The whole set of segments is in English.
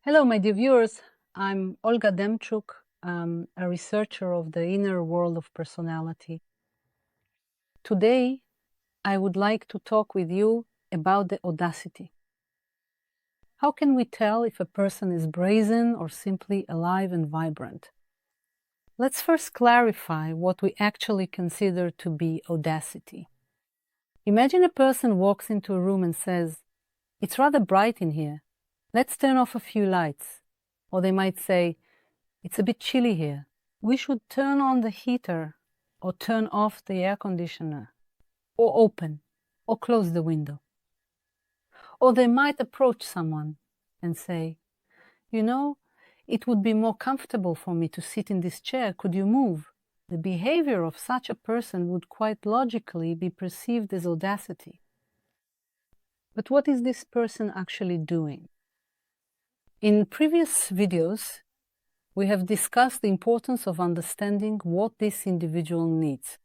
Hello, my dear viewers. I'm Olga Demchuk, a researcher of the inner world of personality. Today, I would like to talk with you about the audacity. How can we tell if a person is brazen or simply alive and vibrant? Let's first clarify what we actually consider to be audacity. Imagine a person walks into a room and says, "It's rather bright in here. Let's turn off a few lights." Or they might say, "It's a bit chilly here. We should turn on the heater or turn off the air conditioner or open or close the window." Or they might approach someone and say, "You know, it would be more comfortable for me to sit in this chair. Could you move?" The behavior of such a person would quite logically be perceived as audacity. But what is this person actually doing? In previous videos, we have discussed the importance of understanding what this individual needs,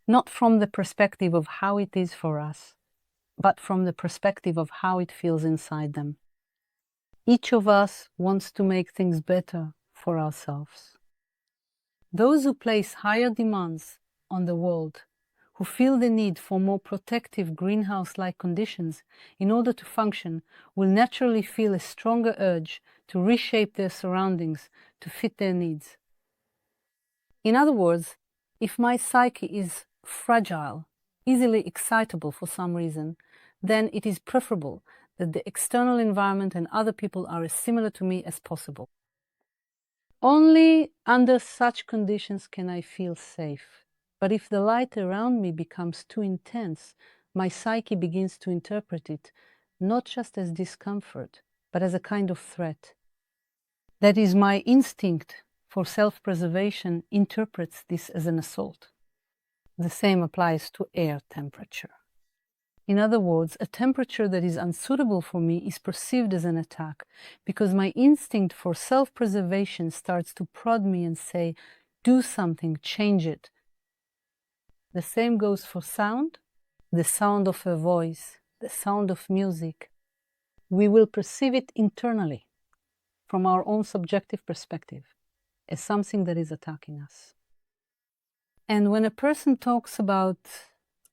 not from the perspective of how it is for us, but from the perspective of how it feels inside them. Each of us wants to make things better for ourselves. Those who place higher demands on the world, who feel the need for more protective greenhouse-like conditions in order to function, will naturally feel a stronger urge to reshape their surroundings to fit their needs. In other words, if my psyche is fragile, easily excitable for some reason, then it is preferable that the external environment and other people are as similar to me as possible. Only under such conditions can I feel safe. But if the light around me becomes too intense, my psyche begins to interpret it not just as discomfort, but as a kind of threat. That is, my instinct for self-preservation interprets this as an assault. The same applies to air temperature. In other words, a temperature that is unsuitable for me is perceived as an attack because my instinct for self-preservation starts to prod me and say, "Do something, change it." The same goes for sound, the sound of a voice, the sound of music. We will perceive it internally, from our own subjective perspective, as something that is attacking us. And when a person talks about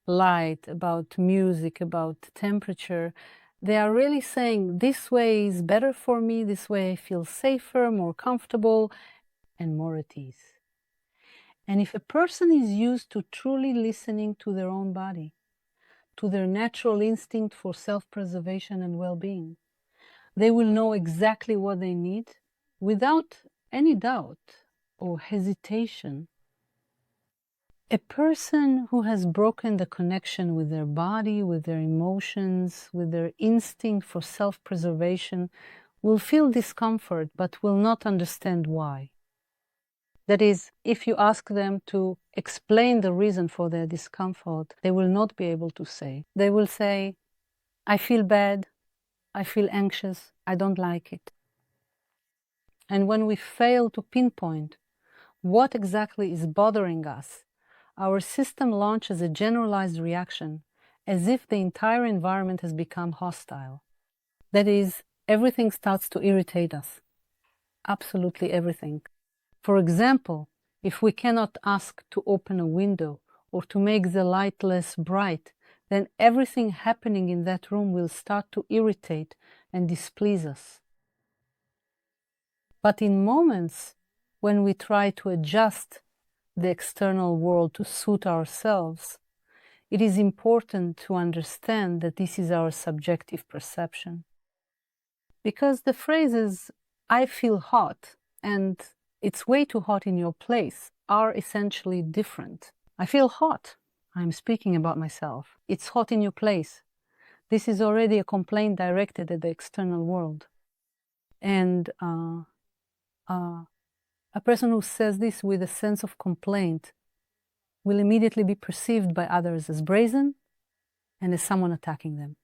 light, about music, about temperature, they are really saying, this way is better for me, this way I feel safer, more comfortable, and more at ease. And if a person is used to truly listening to their own body, to their natural instinct for self-preservation and well-being, they will know exactly what they need without any doubt or hesitation. A person who has broken the connection with their body, with their emotions, with their instinct for self-preservation will feel discomfort but will not understand why. That is, if you ask them to explain the reason for their discomfort, they will not be able to say. They will say, "I feel bad, I feel anxious, I don't like it." And when we fail to pinpoint what exactly is bothering us, our system launches a generalized reaction as if the entire environment has become hostile. That is, everything starts to irritate us. Absolutely everything. For example, if we cannot ask to open a window or to make the light less bright, then everything happening in that room will start to irritate and displease us. But in moments when we try to adjust the external world to suit ourselves, it is important to understand that this is our subjective perception. Because the phrases, "I feel hot" and "it's way too hot in your place" are essentially different. I feel hot. I'm speaking about myself. It's hot in your place. This is already a complaint directed at the external world. And a person who says this with a sense of complaint will immediately be perceived by others as brazen and as someone attacking them.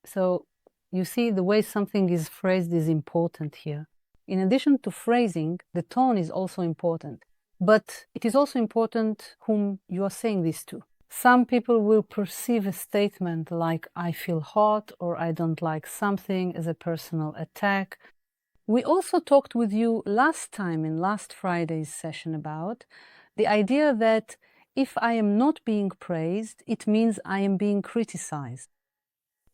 So you see, the way something is phrased is important here. In addition to phrasing, the tone is also important. But it is also important whom you are saying this to. Some people will perceive a statement like I feel hot or I don't like something as a personal attack. We also talked with you last time in last Friday's session about the idea that if I am not being praised, it means I am being criticized.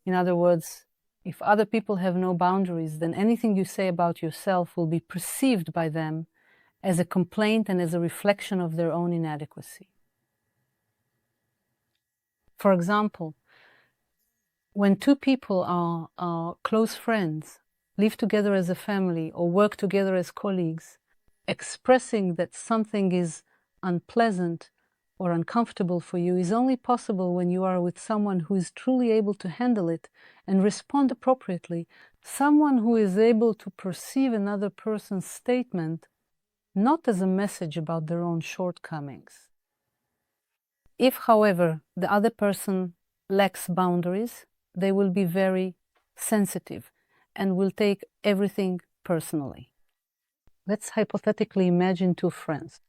In other words, if other people have no boundaries, then anything you say about yourself will be perceived by them as a complaint and as a reflection of their own inadequacy. For example, when two people are close friends, live together as a family, or work together as colleagues, expressing that something is unpleasant or uncomfortable for you is only possible when you are with someone who is truly able to handle it and respond appropriately, someone who is able to perceive another person's statement not as a message about their own shortcomings. If, however, the other person lacks boundaries, they will be very sensitive and will take everything personally. Let's hypothetically imagine two friends.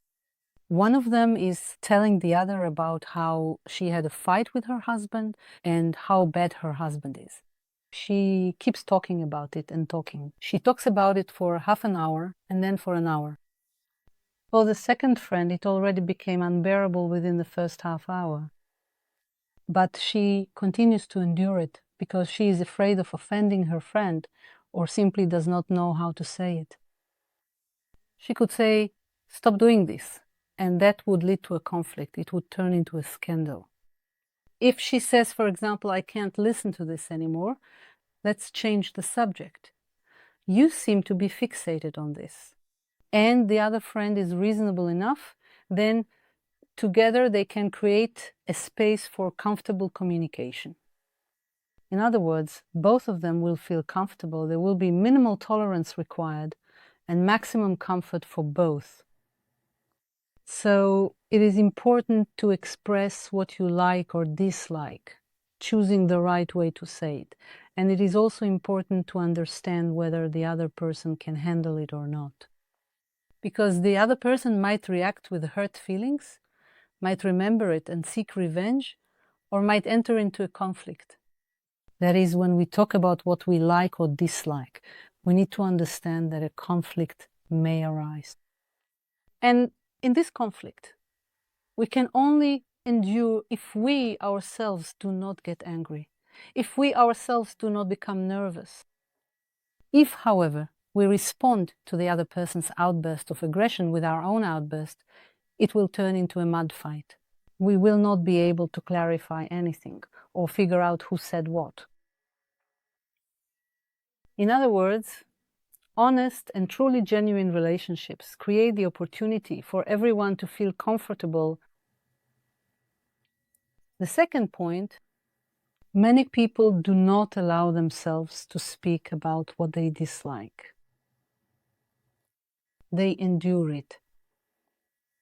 One of them is telling the other about how she had a fight with her husband and how bad her husband is. She keeps talking about it and talking. She talks about it for half an hour and then for an hour. For the second friend, it already became unbearable within the first half hour. But she continues to endure it because she is afraid of offending her friend or simply does not know how to say it. She could say, "Stop doing this," and that would lead to a conflict. It would turn into a scandal. If she says, for example, "I can't listen to this anymore, let's change the subject. You seem to be fixated on this," and the other friend is reasonable enough, then together they can create a space for comfortable communication. In other words, both of them will feel comfortable. There will be minimal tolerance required and maximum comfort for both. So it is important to express what you like or dislike, choosing the right way to say it. And it is also important to understand whether the other person can handle it or not. Because the other person might react with hurt feelings, might remember it and seek revenge, or might enter into a conflict. That is, when we talk about what we like or dislike, we need to understand that a conflict may arise. And in this conflict, we can only endure if we ourselves do not get angry, if we ourselves do not become nervous. If, however, we respond to the other person's outburst of aggression with our own outburst, it will turn into a mud fight. We will not be able to clarify anything or figure out who said what. In other words, honest and truly genuine relationships create the opportunity for everyone to feel comfortable. The second point, many people do not allow themselves to speak about what they dislike. They endure it.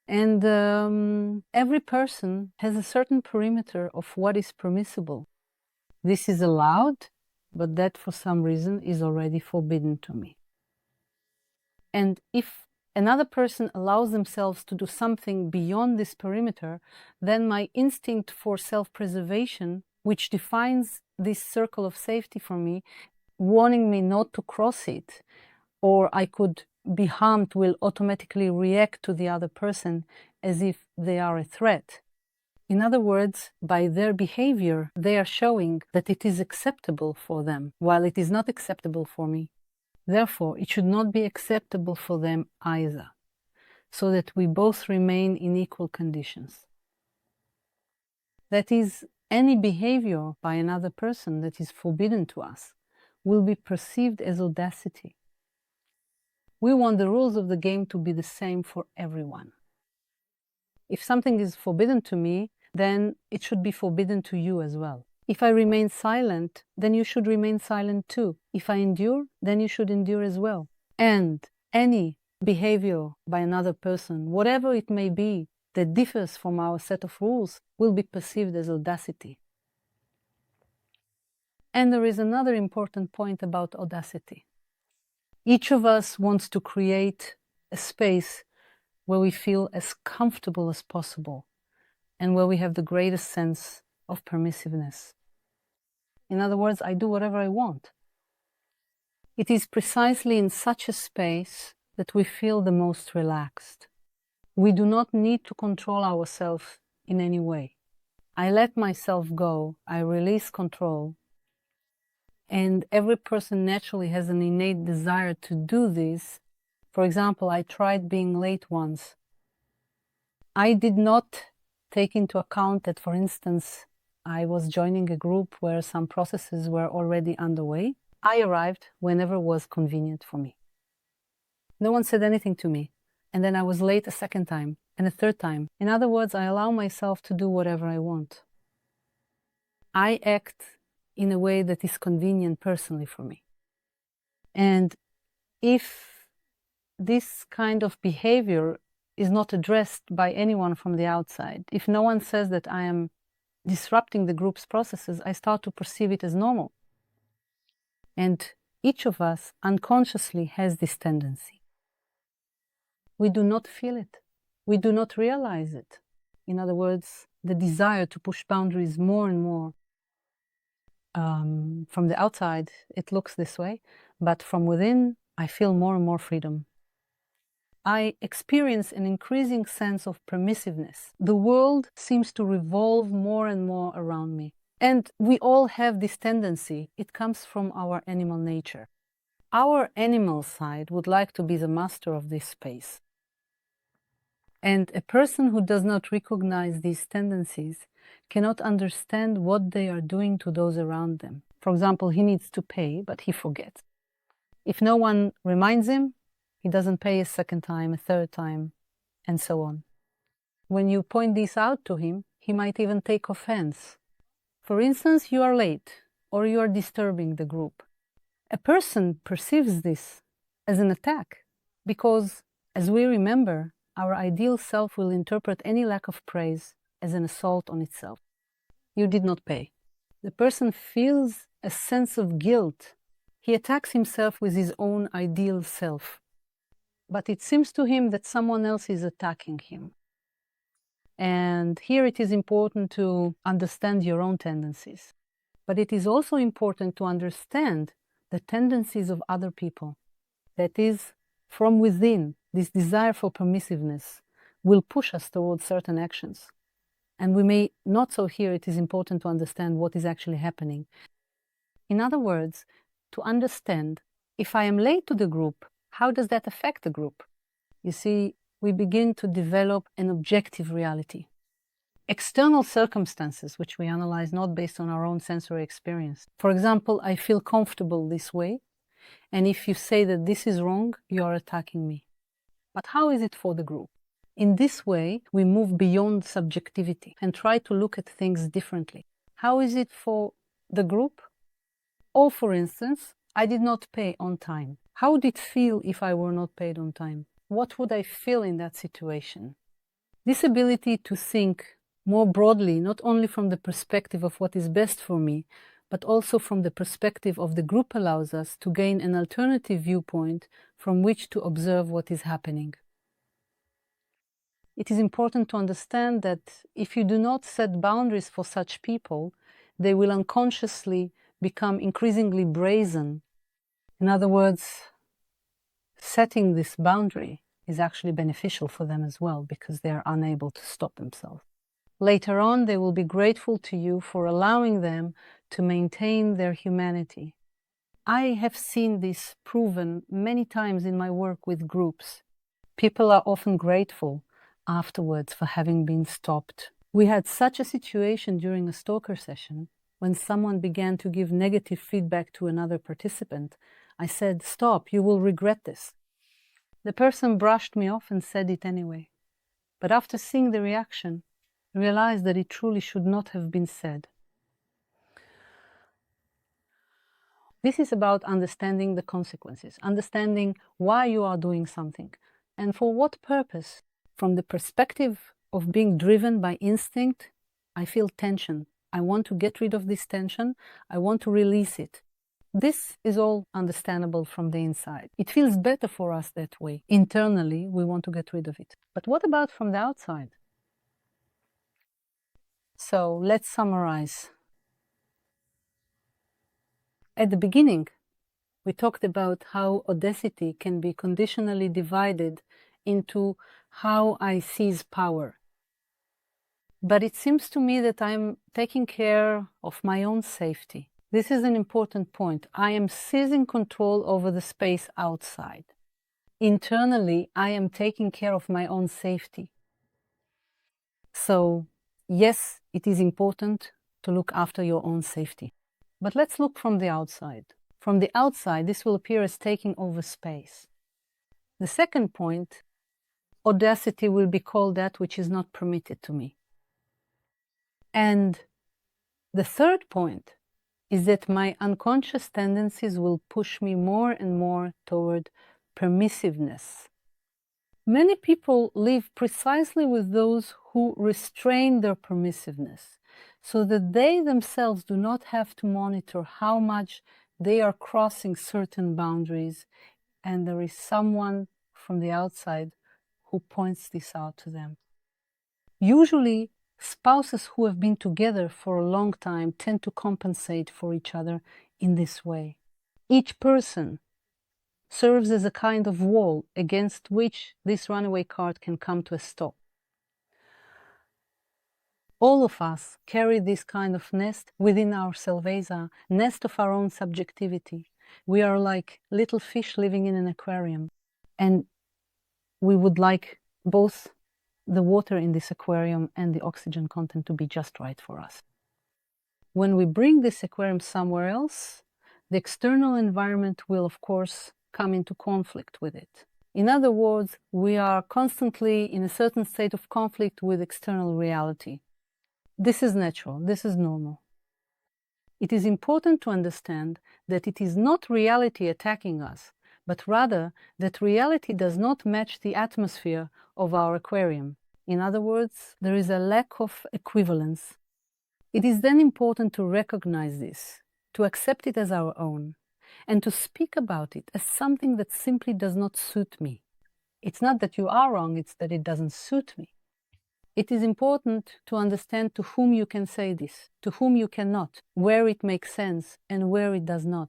And every person has a certain perimeter of what is permissible. This is allowed, but that for some reason is already forbidden to me. And if another person allows themselves to do something beyond this perimeter, then my instinct for self-preservation, which defines this circle of safety for me, warning me not to cross it, or I could be harmed, will automatically react to the other person as if they are a threat. In other words, by their behavior, they are showing that it is acceptable for them, while it is not acceptable for me. Therefore, it should not be acceptable for them either, so that we both remain in equal conditions. That is, any behavior by another person that is forbidden to us will be perceived as audacity. We want the rules of the game to be the same for everyone. If something is forbidden to me, then it should be forbidden to you as well. If I remain silent, then you should remain silent too. If I endure, then you should endure as well. And any behavior by another person, whatever it may be, that differs from our set of rules, will be perceived as audacity. And there is another important point about audacity. Each of us wants to create a space where we feel as comfortable as possible, and where we have the greatest sense of permissiveness. In other words, I do whatever I want. It is precisely in such a space that we feel the most relaxed. We do not need to control ourselves in any way. I let myself go, I release control, and every person naturally has an innate desire to do this. For example, I tried being late once. I did not take into account that, for instance, I was joining a group where some processes were already underway. I arrived whenever was convenient for me. No one said anything to me, and then I was late a second time and a third time. In other words, I allow myself to do whatever I want. I act in a way that is convenient personally for me. And if this kind of behavior is not addressed by anyone from the outside, if no one says that I am disrupting the group's processes, I start to perceive it as normal. And each of us unconsciously has this tendency. We do not feel it. We do not realize it. In other words, the desire to push boundaries more and more. From the outside, it looks this way, but from within, I feel more and more freedom. I experience an increasing sense of permissiveness. The world seems to revolve more and more around me. And we all have this tendency. It comes from our animal nature. Our animal side would like to be the master of this space. And a person who does not recognize these tendencies cannot understand what they are doing to those around them. For example, he needs to pay, but he forgets. If no one reminds him, he doesn't pay a second time, a third time, and so on. When you point this out to him, he might even take offense. For instance, you are late, or you are disturbing the group. A person perceives this as an attack, because, as we remember, our ideal self will interpret any lack of praise as an assault on itself. You did not pay. The person feels a sense of guilt. He attacks himself with his own ideal self. But it seems to him that someone else is attacking him. And here it is important to understand your own tendencies. But it is also important to understand the tendencies of other people. That is, from within, this desire for permissiveness will push us towards certain actions. And we may not so here, it is important to understand what is actually happening. In other words, to understand, if I am late to the group, how does that affect the group? You see, we begin to develop an objective reality. External circumstances, which we analyze not based on our own sensory experience. For example, I feel comfortable this way, and if you say that this is wrong, you are attacking me. But how is it for the group? In this way, we move beyond subjectivity and try to look at things differently. How is it for the group? Or, for instance, I did not pay on time. How would it feel if I were not paid on time? What would I feel in that situation? This ability to think more broadly, not only from the perspective of what is best for me, but also from the perspective of the group, allows us to gain an alternative viewpoint from which to observe what is happening. It is important to understand that if you do not set boundaries for such people, they will unconsciously become increasingly brazen. In other words, setting this boundary is actually beneficial for them as well, because they are unable to stop themselves. Later on, they will be grateful to you for allowing them to maintain their humanity. I have seen this proven many times in my work with groups. People are often grateful afterwards for having been stopped. We had such a situation during a stalker session when someone began to give negative feedback to another participant. I said, "Stop, you will regret this." The person brushed me off and said it anyway. But after seeing the reaction, I realized that it truly should not have been said. This is about understanding the consequences, understanding why you are doing something, and for what purpose. From the perspective of being driven by instinct, I feel tension. I want to get rid of this tension. I want to release it. This is all understandable from the inside. It feels better for us that way. Internally, we want to get rid of it. But what about from the outside? So let's summarize. At the beginning, we talked about how audacity can be conditionally divided into how I seize power. But it seems to me that I'm taking care of my own safety. This is an important point. I am seizing control over the space outside. Internally, I am taking care of my own safety. So, yes, it is important to look after your own safety. But let's look from the outside. From the outside, this will appear as taking over space. The second point, audacity will be called that which is not permitted to me. And the third point is that my unconscious tendencies will push me more and more toward permissiveness. Many people live precisely with those who restrain their permissiveness, so that they themselves do not have to monitor how much they are crossing certain boundaries, and there is someone from the outside who points this out to them. Usually, spouses who have been together for a long time tend to compensate for each other in this way. Each person serves as a kind of wall against which this runaway cart can come to a stop. All of us carry this kind of nest within ourselves, a nest of our own subjectivity. We are like little fish living in an aquarium, and we would like both the water in this aquarium and the oxygen content to be just right for us. When we bring this aquarium somewhere else, the external environment will, of course, come into conflict with it. In other words, we are constantly in a certain state of conflict with external reality. This is natural, this is normal. It is important to understand that it is not reality attacking us, but rather that reality does not match the atmosphere of our aquarium. In other words, there is a lack of equivalence. It is then important to recognize this, to accept it as our own, and to speak about it as something that simply does not suit me. It's not that you are wrong, it's that it doesn't suit me. It is important to understand to whom you can say this, to whom you cannot, where it makes sense and where it does not.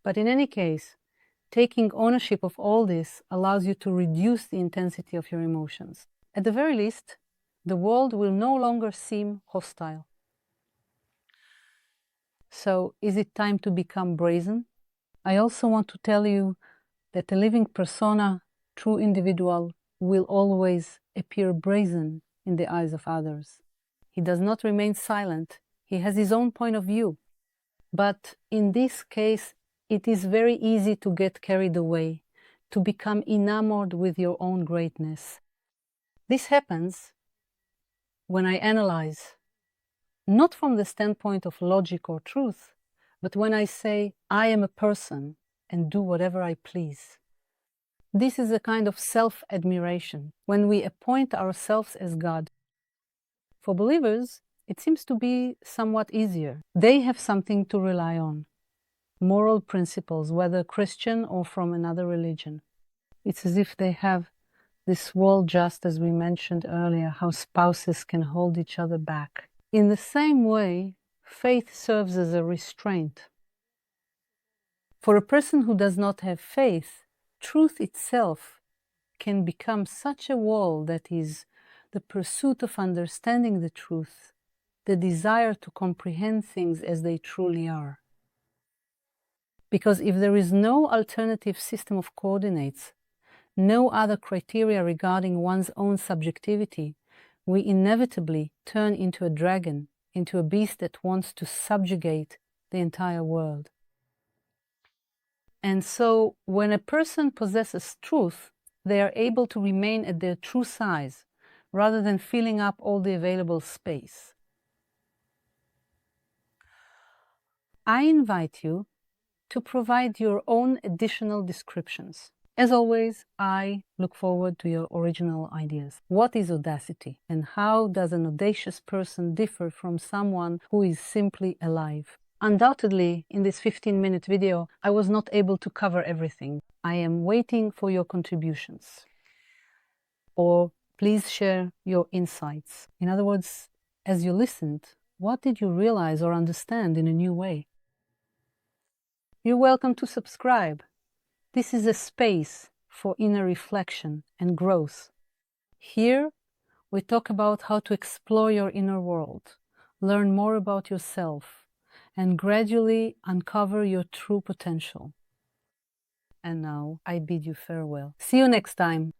But in any case, taking ownership of all this allows you to reduce the intensity of your emotions. At the very least, the world will no longer seem hostile. So, is it time to become brazen? I also want to tell you that a living persona, true individual, will always appear brazen in the eyes of others. He does not remain silent. He has his own point of view. But in this case, it is very easy to get carried away, to become enamored with your own greatness. This happens when I analyze, not from the standpoint of logic or truth, but when I say, I am a person and do whatever I please. This is a kind of self-admiration, when we appoint ourselves as God. For believers, it seems to be somewhat easier. They have something to rely on, moral principles, whether Christian or from another religion. It's as if they have this wall, just as we mentioned earlier, how spouses can hold each other back. In the same way, faith serves as a restraint. For a person who does not have faith, truth itself can become such a wall that is the pursuit of understanding the truth, the desire to comprehend things as they truly are. Because if there is no alternative system of coordinates, no other criteria regarding one's own subjectivity, we inevitably turn into a dragon, into a beast that wants to subjugate the entire world. And so, when a person possesses truth, they are able to remain at their true size, rather than filling up all the available space. I invite you to provide your own additional descriptions. As always, I look forward to your original ideas. What is audacity, and how does an audacious person differ from someone who is simply alive? Undoubtedly, in this 15-minute video, I was not able to cover everything. I am waiting for your contributions. Or please share your insights. In other words, As you listened, what did you realize or understand in a new way? You're welcome to subscribe. This is a space for inner reflection and growth. Here, we talk about how to explore your inner world, learn more about yourself, and gradually uncover your true potential. And now, I bid you farewell. See you next time.